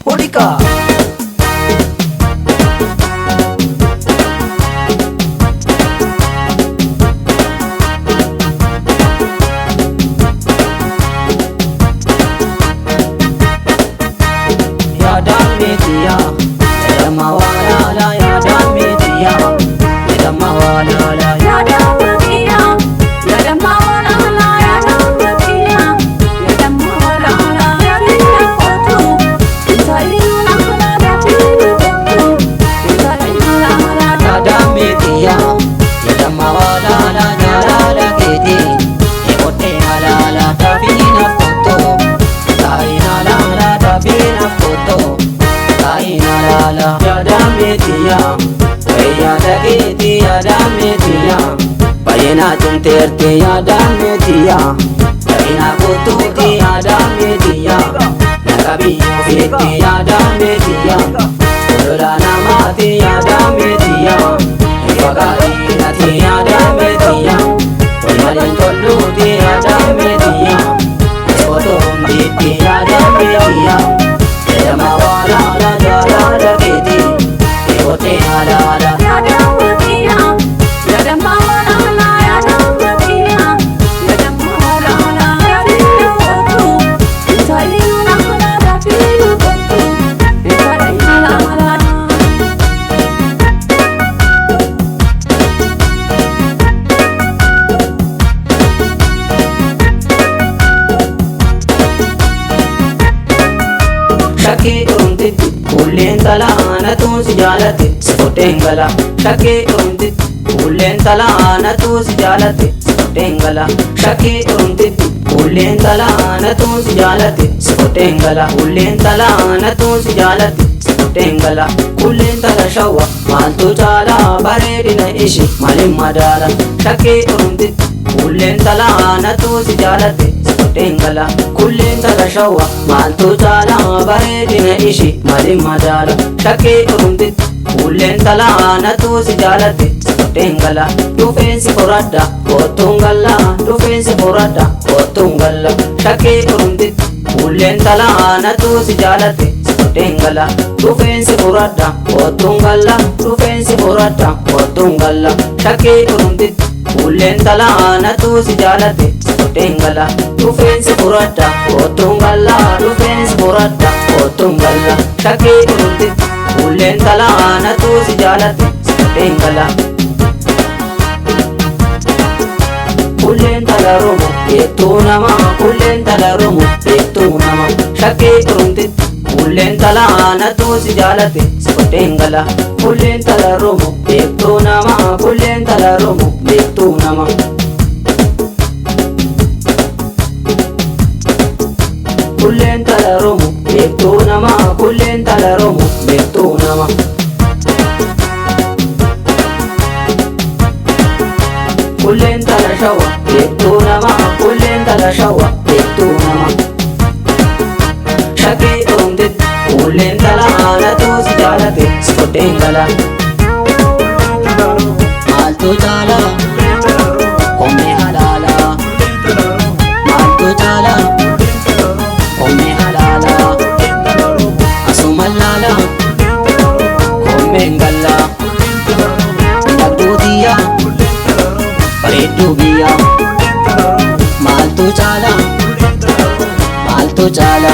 Monica. Ya Dalmetia, Edama Walala, Ya Dalmetia, Edama Walala, Ya Dalmetia, Edama Walala, Ya Dalmetia, Edama Walala, Ya Dalmetia, Italina Ya Dalmetia, Edama Walala, Jalala Kiti, Emote Halala, Tafina Foto, Taina Lala, Tafina Foto, Taina Lala, Ya Dalmetia, Ya Kiti, Ya Dalmetia, Bayena Tunterte, Ya Dalmetia, Taina Kututi, Ya Dalmetia, Nagabi Fiti, Ya Dalmetia, Lola Namati, Ya Dalmetia, Ifagari Nati, Ya Dalmetia, Wayan Toluti, Ya Dalmetia, Foto Mbiti, Ya Dalmetia, Edama Walala, Jalala Kiti, Emote Halala, Ya Dalmetia, Edama Walala, Ya Dalmetia, Edama Walala, Ya Dalmetia, Italina Shakkii dhumtitti kulleen talaana tuusi jaalatte sifoteen gala. Shakkii dhumtitti kulleen talaana tuusi jaalatte sifoteen gala. Shakkii dhumtitti kulleen talaana tuusi jaalatte sifoteen gala. Kulleen talaana tuusi jaalatte sifoteen gala. Kulleen tala shawwa maaltu caalaa bareedina ishee maaliin madaala. Shakkii dhumtitti kulleen talaana tuusi jaalatte sifoteen gala. Kulleen tala shawwa maaltu caalaa bareedina ishee maaliin madaala. Shakkii dhumtitti kulleen talaana tuusi jaalatte sifoteen gala. Dhufeensi qoradda kottuun galla. Dhufeensi qoradda kottuun galla. Shakkii dhumtitti kulleen talaana tuusi jaalatte sifoteen gala. Dhufeensi qoradda kottuun galla. Dhufeensi qoradda kottuun galla. Shakkii dhumtitti kulleen talaana tuusi jaalatte sifoteen gala. Dhufeensi qoradda kottuun galla. Dhufeensi qoradda kottuun galla. Shakkii dhumtitti kulleen talaana tuusi jaalatte sifoteen gala. Kulleen tala romo beektuu nama. Kulleen tala romo beektuu nama. Shakkii dhumtitti kulleen talaana tuusi jaalatte sifoteen gala. Kulleen tala romo beektuu nama. Kulleen tala romo beektuu nama. Kulleen tala romo beektuu nama. Kulleen tala romo beektuu nama. Kulleen tala shawwa beektuu nama. Kulleen tala shawwa beektuu nama. Shakkii dhumtitti kulleen talaana tuusi jaalatte sifoteen gala. Maaltu caala koomee halaala. Maaltu caala koomee halaala. Asuma laala koomeen galla. Dhagduu tiyya bareedduu biyya. Maaltu caala maaltu caala.